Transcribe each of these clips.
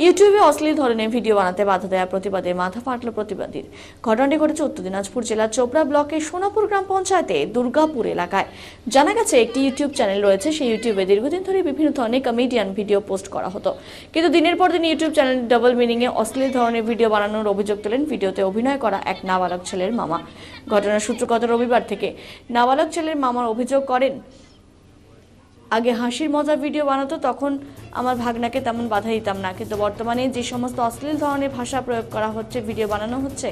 ইউটিউবে অশ্লীল ধরনের ভিডিও বানাতে বাধা দেওয়ার প্রতিবাদে মাথা ফাটল প্রতিবাদীর। ঘটনাটি ঘটেছে উত্তর দিনাজপুর জেলার চোপড়া ব্লকের সোনাপুর গ্রাম পঞ্চায়েতে দুর্গাপুর এলাকায়। জানা গেছে একটি ইউটিউব চ্যানেল রয়েছে, সেই ইউটিউবে দীর্ঘদিন ধরে বিভিন্ন ধরনের কমেডিয়ান ভিডিও পোস্ট করা হতো, কিন্তু দিনের পর দিন ইউটিউব চ্যানেল ডাবল মিনিংয়ে অশ্লীল ধরনের ভিডিও বানানোর অভিযোগ তোলেন ভিডিওতে অভিনয় করা এক নাবালক ছেলের মামা। ঘটনার সূত্র গত রবিবার থেকে নাবালক ছেলের মামার অভিযোগ করেন, আগে হাসির মজার ভিডিও বানাতো, তখন আমার ভাগনাকে তেমন বাধা দিতাম না, কিন্তু বর্তমানে যে সমস্ত অশ্লীল ধরনের ভাষা প্রয়োগ করা হচ্ছে, ভিডিও বানানো হচ্ছে,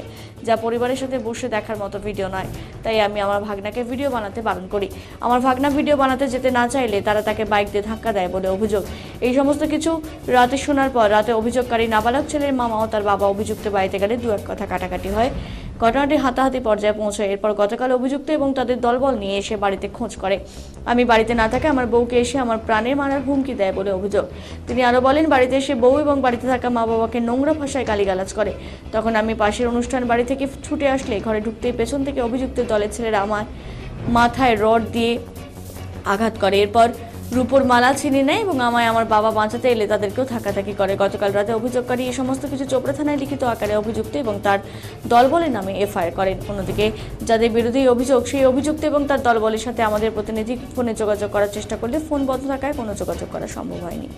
যা পরিবারের সাথে বসে দেখার মতো ভিডিও নয়, তাই আমি আমার ভাগনাকে ভিডিও বানাতে বারণ করি। আমার ভাগনা ভিডিও বানাতে যেতে না চাইলে তারা তাকে বাইক দিয়ে ধাক্কা দেয় বলে অভিযোগ। এই সমস্ত কিছু রাতে শোনার পর রাতে অভিযোগকারী নাবালক ছেলের মামা ও তার বাবা অভিযুক্ত বাড়িতে গেলে দু এক কথা কাটাকাটি হয়। ঘটনাটি হাতাহাতি পর্যায়ে পৌঁছায়। এরপর গতকাল অভিযুক্ত এবং তাদের দলবল নিয়ে এসে বাড়িতে খোঁজ করে। আমি বাড়িতে না থাকা আমার বউকে এসে আমার প্রাণে মারার হুমকি দেয় বলে অভিযোগ। তিনি আরো বলেন, বাড়িতে এসে বউ এবং বাড়িতে থাকা মা বাবাকে নোংরা ভাষায় গালিগালাজ করে। তখন আমি পাশের অনুষ্ঠান বাড়ি থেকে ছুটে আসলে ঘরে ঢুকতেই পেছন থেকে অভিযুক্তের দলের ছেলেরা আমার মাথায় রড দিয়ে আঘাত করে। এরপর রূপোর মালা ছিনিয়ে নেয় এবং আমায় আমার বাবা বাঁচাতে এলে তাদেরকেও ধাক্কাধাক্কি করে। গতকাল রাতে অভিযোগকারী এই সমস্ত কিছু চোপড়া থানায় লিখিত আকারে অভিযুক্ত এবং তার দলবলের নামে এফআইআর করেন। অন্যদিকে যাদের বিরুদ্ধে অভিযোগ, সেই অভিযুক্ত এবং তার দলবলের সাথে আমাদের প্রতিনিধি ফোনে যোগাযোগ করার চেষ্টা করলে ফোন বন্ধ থাকায় কোনো যোগাযোগ করা সম্ভব হয়নি।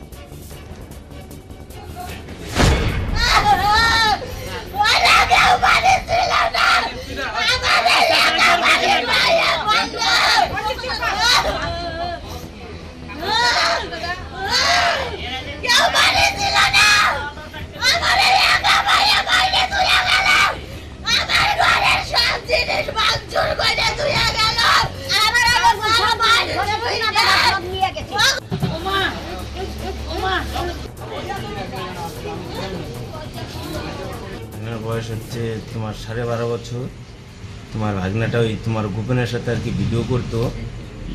বয়স হচ্ছে তোমার 12.5 বছর। তোমার ভাগনাটা ওই তোমার গোপনের সাথে আর কি ভিডিও করতো,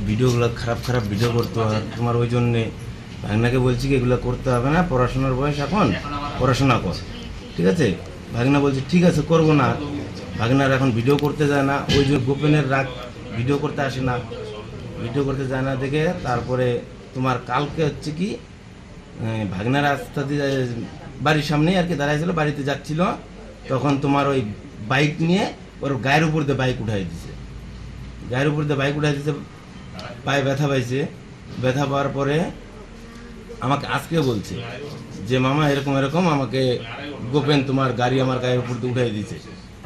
ভিডিওগুলো খারাপ ভিডিও করতো। আর তোমার ওই জন্যে ভাগনাকে বলছি কি এগুলো করতে হবে না, পড়াশোনার বয়স এখন, পড়াশোনা কর, ঠিক আছে। ভাগনা বলছে ঠিক আছে করবো না। ভাগনার এখন ভিডিও করতে যায় না, ওই যে গোপনের রাগ, ভিডিও করতে আসে না, ভিডিও করতে যায় না দেখে তারপরে তোমার কালকে হচ্ছে কি ভাগনার রাস্তা দিয়ে বাড়ির সামনেই আর কি দাঁড়াইছিল, বাড়িতে যাচ্ছিল, তখন তোমার ওই বাইক নিয়ে ওর গায়ের উপর দিয়ে বাইক উঠাই দিছে, গায়ের উপর দিয়ে বাইক উঠাই দিছে, পায়ে ব্যথা পাইছে। ব্যথা পাওয়ার পরে আমাকে আজকে বলছে যে মামা এরকম এরকম আমাকে গোপেন তোমার গাড়ি আমার গায়ের উপর দিয়ে উঠাই দিছে,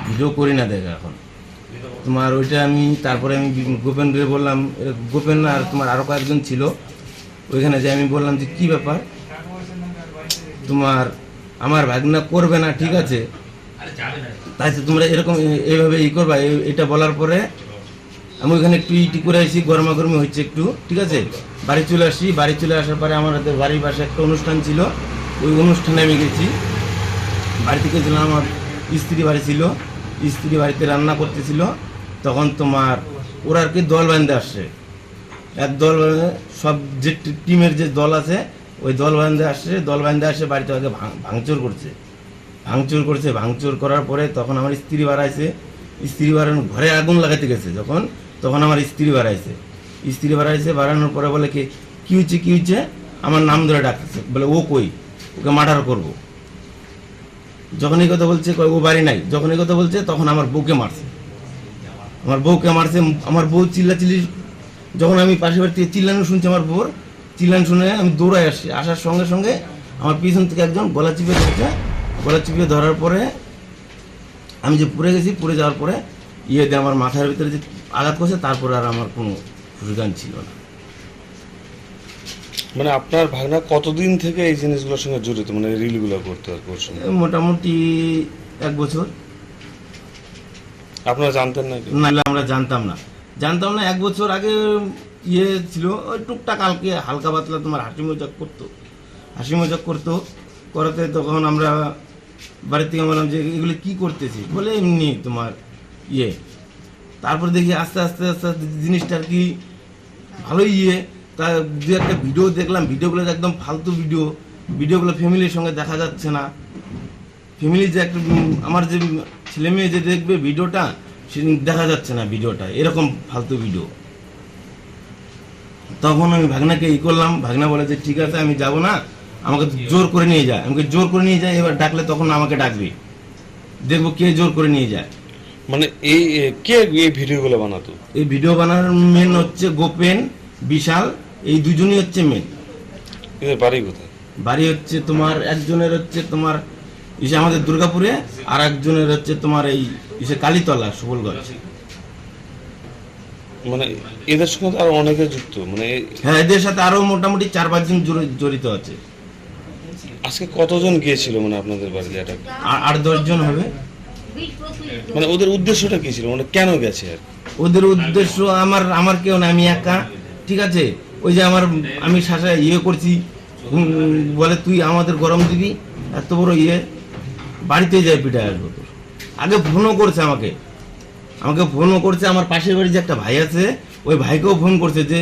ভিডিও করি না দেখে এখন তোমার ওইটা। আমি তারপরে আমি গোপেনকে বললাম, গোপেন আর তোমার আরও কয়েকজন ছিল ওইখানে, যে আমি বললাম যে কী ব্যাপার, তোমার আমার ভাগনা করবে না, ঠিক আছে, তাই তো তোমরা এরকম এইভাবে ই করবা। এটা বলার পরে আমি ওইখানে একটু ইটি করে আসি, গরমাগরমি হচ্ছে একটু, ঠিক আছে। বাড়ি চলে আসি, বাড়ি চলে আসার পরে আমাদের বাড়ির পাশে একটা অনুষ্ঠান ছিল, ওই অনুষ্ঠানে আমি গেছি। বাড়ি থেকে ছিলাম, আমার স্ত্রী বাড়ি ছিল, স্ত্রী বাড়িতে রান্না করতেছিল, তখন তোমার ওরা আর কি দল বাঁধতে আসছে, এক দল সব যে টিমের যে দল আছে ওই দল বাঁধতে আসছে, দল বাঁধতে আসে বাড়িতে আগে ভাঙচুর করছে, ভাঙচুর করার পরে তখন আমার স্ত্রী বাড়াইছে, স্ত্রী বাড়ানো ঘরে আগুন লাগাতে গেছে যখন, তখন আমার স্ত্রী বাড়াইছে, বাড়ানোর পরে বলে কি হয়েছে, আমার নাম ধরে ডাকতেছে, বলে ও কই, ওকে মার্ডার করবো। যখন এই কথা বলছে ও বাড়ি নাই, যখন এই কথা বলছে তখন আমার বউকে মারছে, আমার বউ চিল্লাচিল্লি, যখন আমি পাশে বাড়ি থেকে চিল্লানো শুনছি, আমার বউর চিল্লানো শুনে আমি দৌড়াই আসছি, আসার সঙ্গে সঙ্গে আমার পিছন থেকে একজন গলা চিপে ধরার পরে আমি যে পড়ে গেছি, পড়ে যাওয়ার পরে দিয়ে আমার মাথার ভিতরে যে আঘাত করছে, তারপরে আর আমার কোনো সুযোগান ছিল না। মানে আপনার ভাগনা কতদিন থেকে এই জিনিসগুলোর সঙ্গে জড়িত, মানে রিলগুলো করতে? মোটামুটি 1 বছর। আপনারা জানতেন না? না, আমরা জানতাম না 1 বছর আগে ছিল, ওই টুকটাক হালকা পাতলা তোমার হাসি মজাক করতো, করাতে তখন আমরা বাড়ি থেকে বললাম যে এগুলো কি করতেছি, বলে এমনি তোমার তারপর দেখি আস্তে আস্তে জিনিসটা আর কি ভালোই তা দু একটা ভিডিও দেখলাম, ভিডিওগুলো একদম ফালতু ভিডিওগুলো ফ্যামিলির সঙ্গে দেখা যাচ্ছে না, ফ্যামিলি যে একটা আমার যে ছেলে মেয়ে যে দেখবে ভিডিওটা, সে দেখা যাচ্ছে না ভিডিওটা, এরকম ফালতু ভিডিও। তখন আমি ভাগনাকে করলাম, ভাগনা বলে যে ঠিক আছে আমি যাব না, আমাকে জোর করে নিয়ে যায়, আমাকে জোর করে নিয়ে যায়। এবার ডাকলে তখন আমাকে ডাকবে, দেখবো কে জোর করে নিয়ে যায়। মানে কে এই ভিডিওগুলো বানাতো? এই ভিডিও বানানোর মেন হচ্ছে গোপেন, বিশাল, এই দুজনই হচ্ছে মেন। এদের বাড়ি কোথায়? বাড়ি হচ্ছে তোমার একজনের হচ্ছে তোমার আমাদের দুর্গাপুরে, আর একজনের হচ্ছে তোমার এই কালীতলা, সুবলগঞ্জ। মানে এদের সঙ্গে তো আরো অনেকে যুক্ত, মানে হ্যাঁ, এদের সাথে আরো মোটামুটি 4-5 জন জড়িত আছে। আজকে কতজন গিয়েছিল মানে আপনাদের বাড়িতে? এটা 8-10 জন হবে। মানে ওদের উদ্দেশ্যটা কি ছিল, মানে কেন গেছে আর? ওদের উদ্দেশ্য আমার কেউ না, আমি একা, ঠিক আছে। ওই যে আমি শাসা করছি, বলে তুই আমাদের গরম দিবি, এত বড় বাড়িতে যায় পিঠা আসবো তোর। আগে ফোনও করছে আমাকে ফোনও করছে। আমার পাশের বাড়ি যে একটা ভাই আছে, ওই ভাইকেও ফোন করছে যে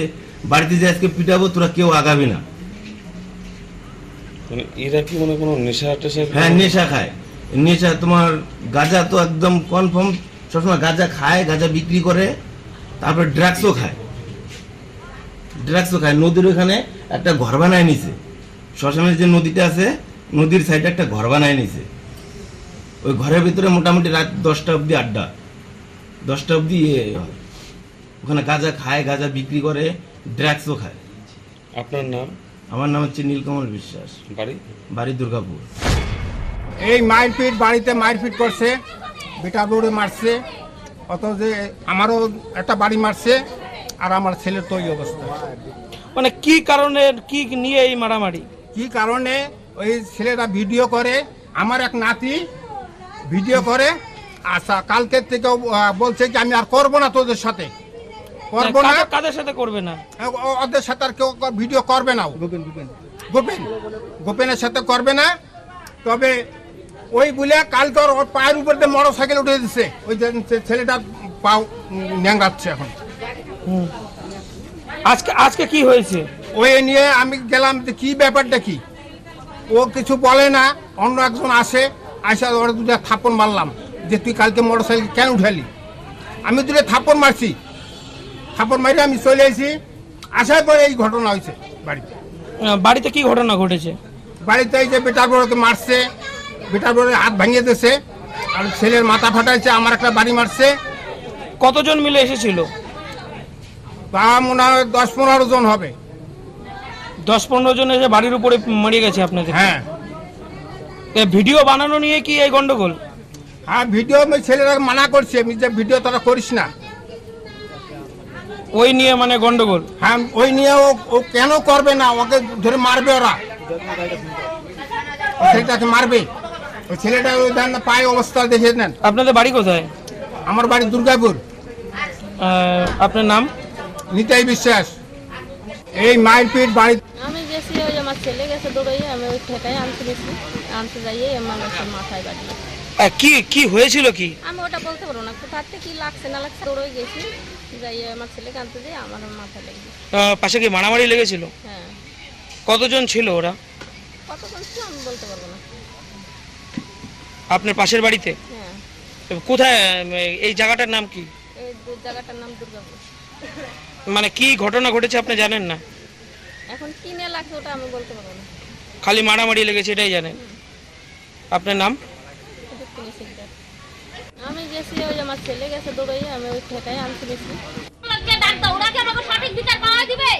বাড়িতে যে আজকে পিঠাবো, তোরা কেউ আগাবি না। মানে এরা কি মানে কোনো নেশা টেশা? হ্যাঁ, নেশা খায়। নেশা তোমার গাঁজা তো একদম কনফার্ম, সবসময় গাঁজা খায়, গাঁজা বিক্রি করে, তারপরে ড্রাগসও খায়। নদীর ওখানে একটা ঘর বানায় নিছে, শ্মশানের যে নদীটা আছে, নদীর সাইডে একটা ঘর বানায় নিছে। ওই ঘরের ভিতরে মোটামুটি রাত 10টা অবধি আড্ডা, 10টা অবধি হয়। ওখানে গাঁজা খায়, গাঁজা বিক্রি করে, ড্রাগসও খায়। আপনার নাম? আমার নাম হচ্ছে নীলকমল বিশ্বাস, বাড়ি দুর্গাপুর। এই মারপিট, বাড়িতে মারপিট করছে, বেটা দৌড়ে মারছে, অত যে আমারও একটা বাড়ি মারছে, আর আমার ছেলের তো এই অবস্থা। মানে কি কারণে, কি নিয়ে এই মারামারি? কি কারণে? ওই ছেলেরা ভিডিও করে, আমার এক নাতি ভিডিও করে। আচ্ছা, কালকের থেকে বলছে যে আমি আর করবো না তোদের সাথে, করবো না। কাদের সাথে করবে না? ওদের সাথে আর কেউ ভিডিও করবে না। গোপেনের সাথে করবে না। তবে ওই বলে কালকে ওর পায়ের উপর দিয়ে মোটর সাইকেল উঠে দিচ্ছে, ওই যে ছেলেটা পাও ন্যাংরাচ্ছে এখন। আজকে কি হয়েছে? ওই নিয়ে আমি গেলাম যে কি ব্যাপারটা কি, ও কিছু বলে না। অন্য একজন আসে, ওরা দুটা থাপ্পড় মারলাম যে তুই কালকে মোটর সাইকেল কেন উঠালি। আমি দুটো থাপ্পড় মারছি, থাপ্পড় মারি আমি চলে এসেছি। আসার পরে এই ঘটনা হয়েছে বাড়িতে। বাড়িতে কি ঘটনা ঘটেছে? বাড়িতে এই যে বেটার বড়কে মারছে, বেটার বড়ের হাত ভাঙিয়ে দিয়েছে, আর ছেলের মাথা ফাটাইছে, আমার একটা বাড়ি মারছে। কতজন মিলে এসেছিল? তা মনে হয় 10-15 জন হবে। 10-15 জন এসে বাড়ির উপরে মরে গেছে আপনাদের? হ্যাঁ। ভিডিও বানানো নিয়ে কি এই গন্ডগোল? হ্যাঁ, ভিডিও আমি ছেলেরা মানা করছি, আমি যে ভিডিও তোরা করিস না, ওই নিয়ে মানে গন্ডগোল। হ্যাঁ, ওই নিয়ে ও কেন করবে না, ওকে ধরে মারবে ওরা, ছেলেটাকে মারবে। ওই ছেলেটা ওই পায়ে অবস্থা দেখে নেন। আপনাদের বাড়ি কোথায়? আমার বাড়ি দুর্গাপুর। আপনার নাম? নিতাই বিশ্বাস। এই মারপিট বাড়ি আমি গেছি, ওই আমার ছেলে গেছে দৌড়াইয়ে, আমি ওই ঠেকাই আনতে গেছি, আনতে যাইয়ে মানুষের মাথায় বাড়ি। কি হয়েছিল কি? আমি ওটা বলতে পারবো না, কোথাতে কি লাগছে না লাগছে, দৌড়ে গেছি, যাইয়ে আমার ছেলেকে আনতে যাই, আমার মাথায় লেগে। পাশে কি মারামারি লেগেছিল? হ্যাঁ। কতজন ছিল ওরা? কতক্ষণ ছিল আমি বলতে পারবো না। আপনার পাশের বাড়িতে? হ্যাঁ। কোথায় এই জায়গাটার নাম কি? এই জায়গাটার নাম দুর্গাপুর। মানে কি ঘটনা ঘটেছে আপনি জানেন না? এখন কি নিয়ে লাগছে ওটা আমি বলতে পারবো না। খালি মারামারি লেগেছে এটাই জানেন? আপনার নাম? আমি গেছি, ওই আমার ছেলে গেছে দৌড়াইয়ে, আমি ওই ঠেকাই আনতে গেছি। ওরা কি আমাকে সঠিক বিচার পাওয়া দিবে?